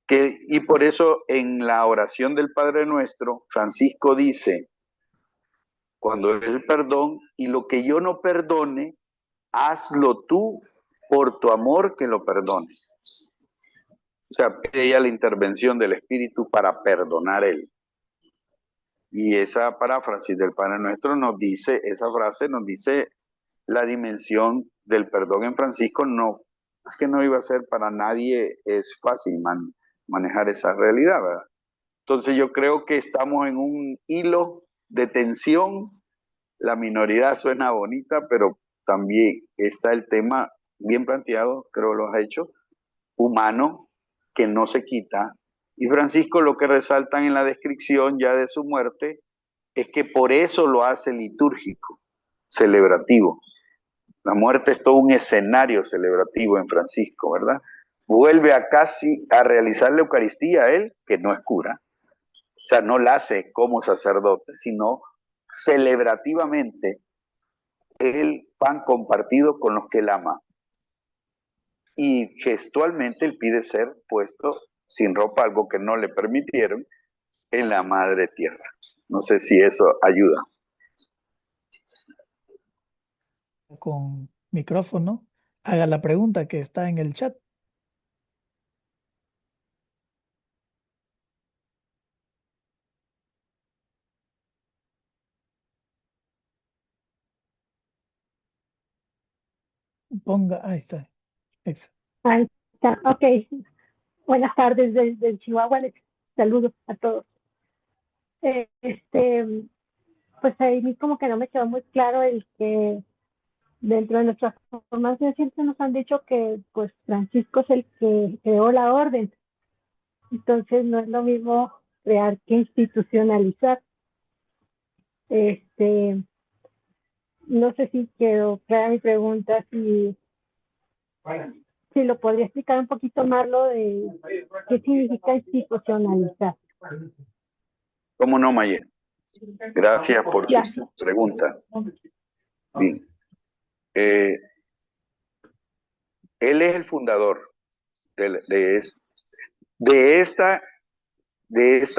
Y por eso en la oración del Padre Nuestro, Francisco dice, cuando es el perdón, y lo que yo no perdone, hazlo tú por tu amor que lo perdone. O sea, pide ella la intervención del Espíritu para perdonar él. Y esa paráfrasis del Padre Nuestro esa frase nos dice la dimensión del perdón en Francisco. No, es que no iba a ser para nadie, es fácil manejar esa realidad, ¿verdad? Entonces yo creo que estamos en un hilo de tensión. La minoridad suena bonita, pero también está el tema bien planteado, creo lo has hecho, humano, que no se quita. Y Francisco lo que resaltan en la descripción ya de su muerte es que por eso lo hace litúrgico, celebrativo. La muerte es todo un escenario celebrativo en Francisco, ¿verdad? Vuelve a casi a realizar la Eucaristía él, que no es cura. O sea, no la hace como sacerdote, sino celebrativamente el pan compartido con los que él ama. Y gestualmente él pide ser puesto sin ropa, algo que no le permitieron, en la madre tierra. No sé si eso ayuda. Con micrófono, haga la pregunta que está en el chat. Ponga, ahí está. Exacto. Ahí está, ok. Buenas tardes desde Chihuahua, les saludo a todos. Eh, este, pues ahí como que no me quedó muy claro el que dentro de nuestras formaciones siempre nos han dicho que pues Francisco es el que creó la orden. Entonces no es lo mismo crear que institucionalizar. No sé si quiero crear mi pregunta, si lo podría explicar un poquito más lo de qué significa institucionalizar. ¿Cómo no, Mayer? Gracias por su pregunta. Bien. Él es el fundador de esta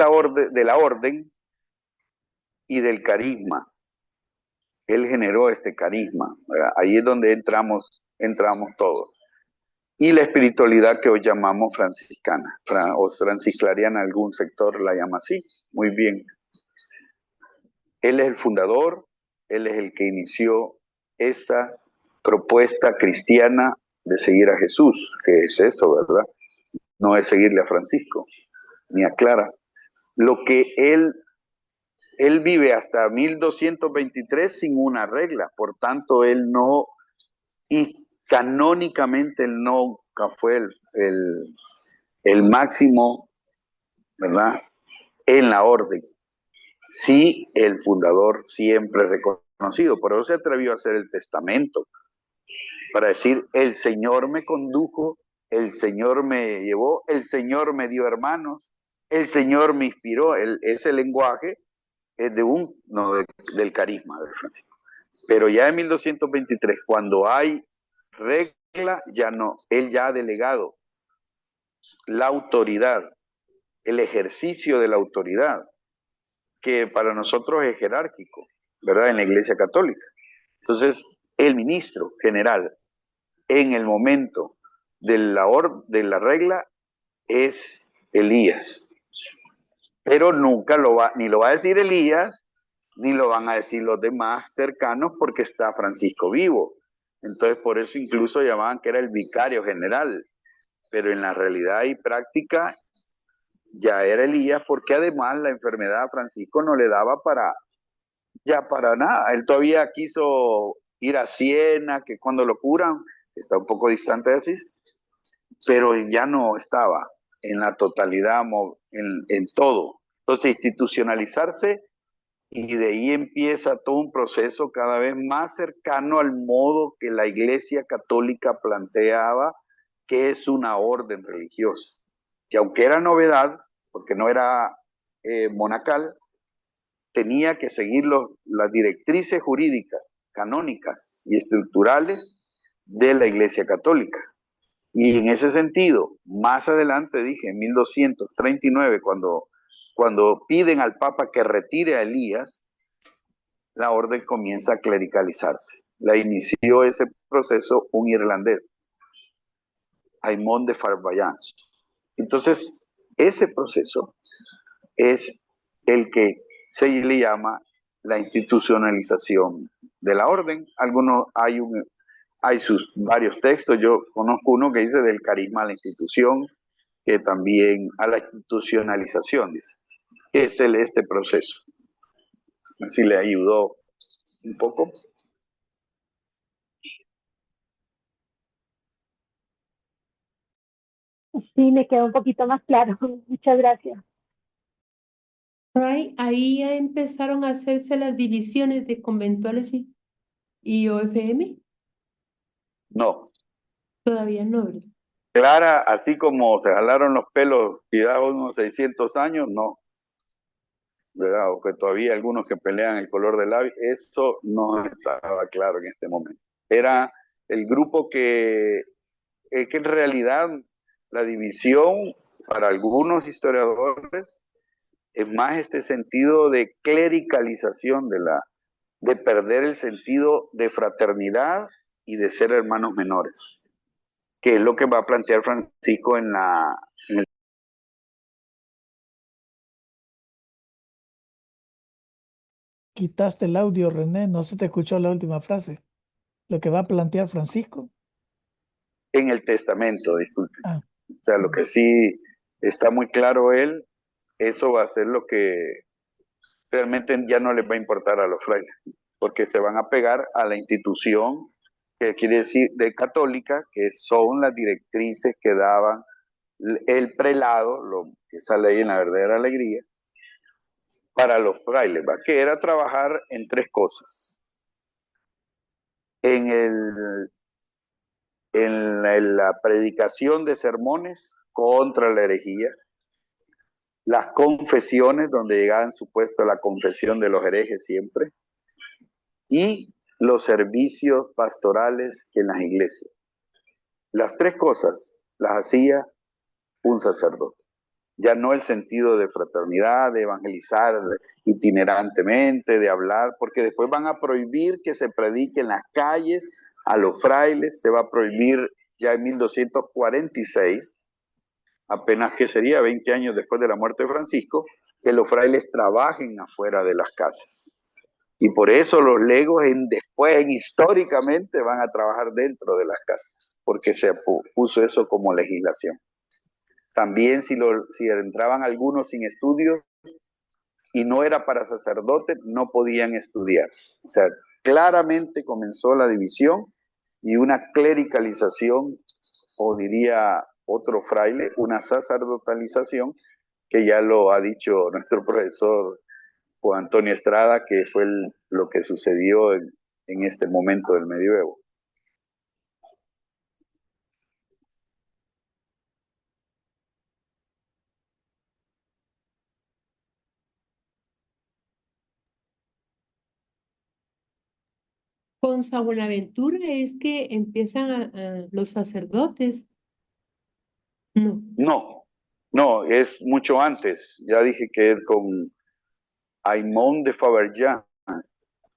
orden, de la orden y del carisma. Él generó este carisma, ¿verdad? Ahí es donde entramos todos. Y la espiritualidad que hoy llamamos franciscana, o francisclariana, algún sector la llama así. Muy bien. Él es el fundador, él es el que inició esta propuesta cristiana de seguir a Jesús, que es eso, ¿verdad? No es seguirle a Francisco, ni a Clara. Lo que él vive hasta 1223 sin una regla, por tanto él no, y canónicamente él nunca fue el máximo, ¿verdad? En la orden. Sí, el fundador siempre reconocido, por eso se atrevió a hacer el testamento, para decir, el Señor me condujo, el Señor me llevó, el Señor me dio hermanos, el Señor me inspiró. Ese lenguaje es del carisma de Francisco. Pero ya en 1223, cuando hay regla, ya no, él ya ha delegado la autoridad, el ejercicio de la autoridad, que para nosotros es jerárquico, ¿verdad? En la Iglesia Católica. Entonces, el ministro general en el momento de la regla es Elías. Pero nunca ni lo va a decir Elías, ni lo van a decir los demás cercanos porque está Francisco vivo. Entonces, por eso incluso llamaban que era el vicario general. Pero en la realidad y práctica ya era Elías, porque además la enfermedad a Francisco no le daba para nada. Él todavía quiso ir a Siena, que cuando lo curan, está un poco distante de Asís, pero ya no estaba en la totalidad, en todo. Entonces, institucionalizarse, y de ahí empieza todo un proceso cada vez más cercano al modo que la Iglesia Católica planteaba que es una orden religiosa, que aunque era novedad, porque no era monacal, tenía que seguir las directrices jurídicas, canónicas y estructurales de la Iglesia Católica. Y en ese sentido, más adelante dije, en 1239, cuando piden al Papa que retire a Elías, la orden comienza a clericalizarse. La inició ese proceso un irlandés, Aymon de Farvallans. Entonces, ese proceso es el que se le llama la institucionalización de la orden. Hay sus varios textos. Yo conozco uno que dice del carisma a la institución, que también a la institucionalización, dice, que es este proceso. Así le ayudó un poco. Sí, me quedó un poquito más claro. Muchas gracias. Ahí ya empezaron a hacerse las divisiones de conventuales y OFM. No. Todavía no, ¿verdad? Clara, así como se jalaron los pelos y da unos 600 años, no. ¿Verdad? O que todavía hay algunos que pelean el color del labio, eso no estaba claro en este momento. Era el grupo que en realidad la división para algunos historiadores es más este sentido de clericalización de perder el sentido de fraternidad y de ser hermanos menores, que es lo que va a plantear Francisco en el. Quitaste el audio, René, no se te escuchó la última frase. Lo que va a plantear Francisco. En el testamento, disculpe. Ah, O sea, lo que sí está muy claro él, eso va a ser lo que realmente ya no les va a importar a los frailes, porque se van a pegar a la institución, que quiere decir de católica, que son las directrices que daban el prelado, lo que sale ahí en la verdadera alegría, para los frailes, ¿va? Que era trabajar en tres cosas. En, el, en la predicación de sermones contra la herejía, las confesiones, donde llegaban supuesto la confesión de los herejes siempre, y los servicios pastorales en las iglesias. Las tres cosas las hacía un sacerdote. Ya no el sentido de fraternidad, de evangelizar itinerantemente, de hablar, porque después van a prohibir que se predique en las calles a los frailes, se va a prohibir ya en 1246, apenas que sería 20 años después de la muerte de Francisco, que los frailes trabajen afuera de las casas. Y por eso los legos después, históricamente, van a trabajar dentro de las casas, porque se puso eso como legislación. También si entraban algunos sin estudios y no era para sacerdotes, no podían estudiar. O sea, claramente comenzó la división y una clericalización, o diría otro fraile, una sacerdotalización, que ya lo ha dicho nuestro profesor Juan Antonio Estrada, que fue lo que sucedió en este momento del medioevo. Con San Buenaventura es que empiezan los sacerdotes. No. No, no, es mucho antes. Ya dije que es con Aymon de Fabergé.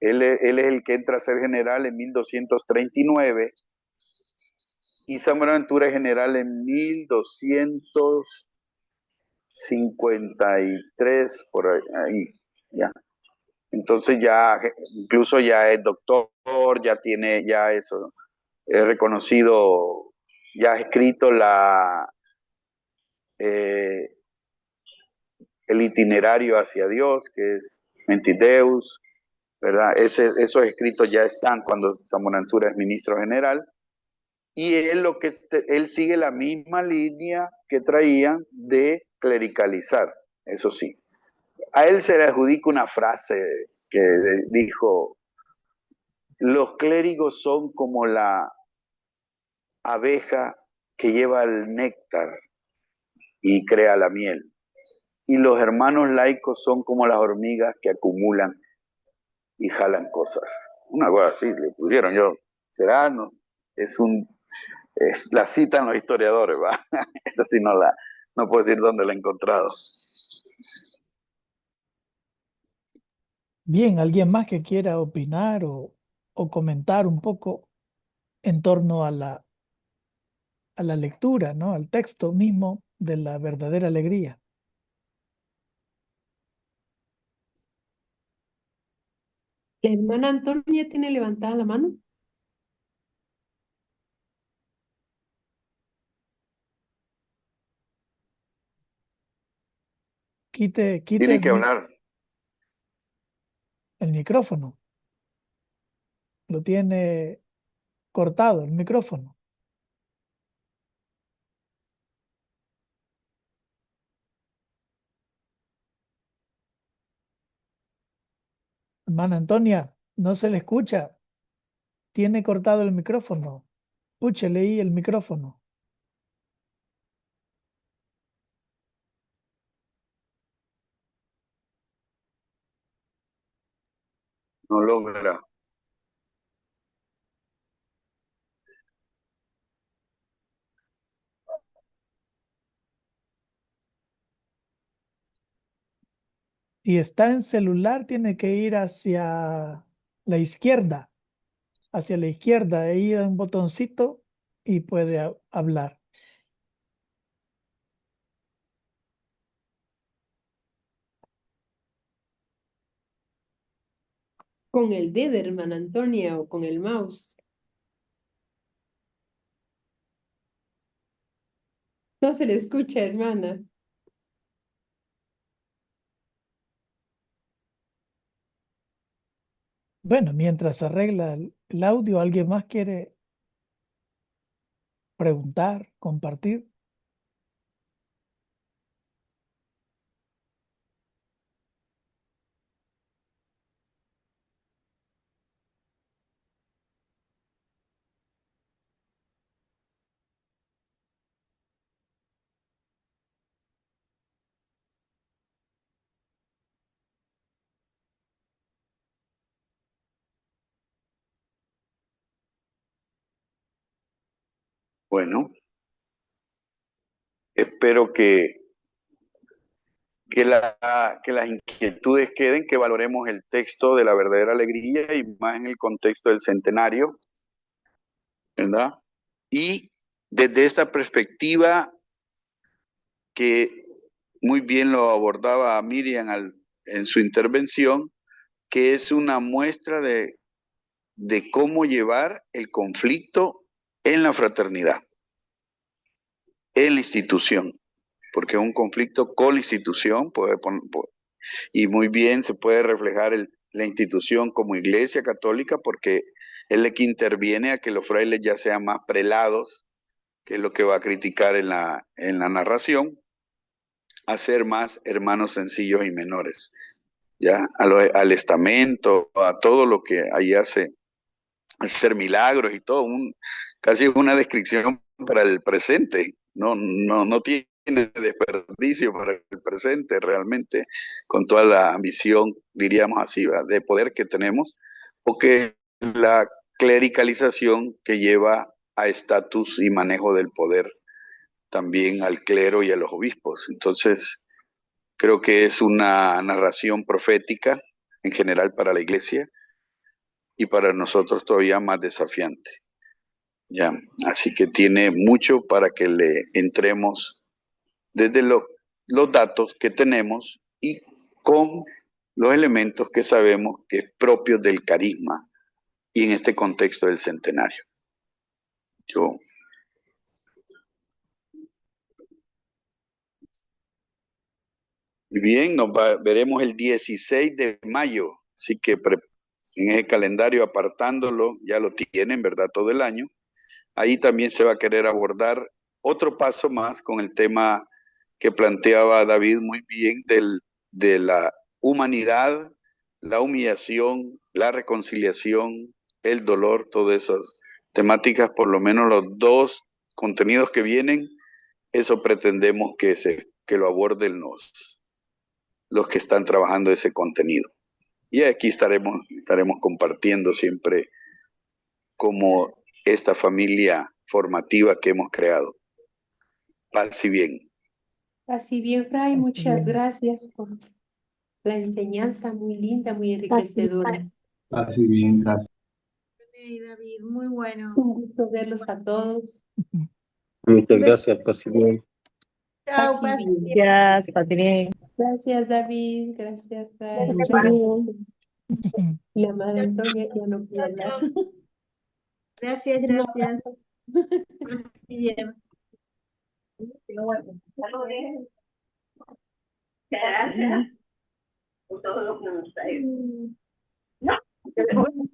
Él es el que entra a ser general en 1239 y San Buenaventura es general en 1253, por ahí, ya. Entonces ya, incluso ya es doctor, ya tiene, ya eso, es reconocido, ya ha escrito eh, el itinerario hacia Dios, que es Mentideus, ¿verdad? Esos escritos ya están cuando San Buenaventura es ministro general. Y él sigue la misma línea que traían de clericalizar, eso sí. A él se le adjudica una frase que dijo: los clérigos son como la abeja que lleva el néctar y crea la miel. Y los hermanos laicos son como las hormigas que acumulan y jalan cosas. Una cosa así le pusieron yo. Será, no, la citan los historiadores, ¿va? Esa sí no puedo decir dónde la he encontrado. bien, ¿alguien más que quiera opinar o comentar un poco en torno a la lectura, ¿no? Al texto mismo de la verdadera alegría? La hermana Antonia tiene levantada la mano. Quite Tiene el que hablar. el micrófono. Lo tiene cortado el micrófono. Hermana Antonia, no se le escucha. Tiene cortado el micrófono. Escúchele ahí el micrófono. No logra. Si está en celular, tiene que ir hacia la izquierda. Hacia la izquierda, ahí da un botoncito y puede hablar. Con el dedo, hermana Antonia, o con el mouse. No se le escucha, hermana. Bueno, mientras se arregla el audio, ¿alguien más quiere preguntar, compartir? Bueno, espero que las inquietudes queden, que valoremos el texto de la verdadera alegría y más en el contexto del centenario, ¿verdad? Y desde esta perspectiva que muy bien lo abordaba Miriam en su intervención, que es una muestra de cómo llevar el conflicto en la fraternidad, en la institución, porque un conflicto con la institución y muy bien se puede reflejar la institución como iglesia católica, porque es la que interviene a que los frailes ya sean más prelados, que es lo que va a criticar en la narración, a ser más hermanos sencillos y menores, ya al estamento, a todo lo que ahí hace, hacer milagros y todo, casi es una descripción para el presente, no tiene desperdicio para el presente realmente, con toda la ambición, diríamos así, ¿va?, de poder que tenemos, o que la clericalización que lleva a estatus y manejo del poder también al clero y a los obispos. Entonces, creo que es una narración profética en general para la iglesia y para nosotros todavía más desafiante. Ya, así que tiene mucho para que le entremos desde los datos que tenemos y con los elementos que sabemos que es propios del carisma y en este contexto del centenario. Yo Bien, veremos el 16 de mayo, así que en ese calendario apartándolo, ya lo tienen, ¿verdad? Todo el año. Ahí también se va a querer abordar otro paso más con el tema que planteaba David muy bien de la humanidad, la humillación, la reconciliación, el dolor, todas esas temáticas, por lo menos los dos contenidos que vienen, eso pretendemos que lo aborden los que están trabajando ese contenido. Y aquí estaremos compartiendo siempre como esta familia formativa que hemos creado. Paz y bien. Así bien, Fray, muchas Bien. gracias por la enseñanza muy linda, muy Así, enriquecedora. Así bien, gracias. Sí, David, muy bueno. Es un gusto verlos a todos. Muchas Beso. gracias, paz y bien. Chao, Paz y paz. bien. Gracias, paz y bien. Gracias, David. Gracias, Fray. La madre Antonia ya no puede hablar. Gracias, Un gracias. abrazo. Paz y bien. Gracias por todo lo que nos trae. Mm.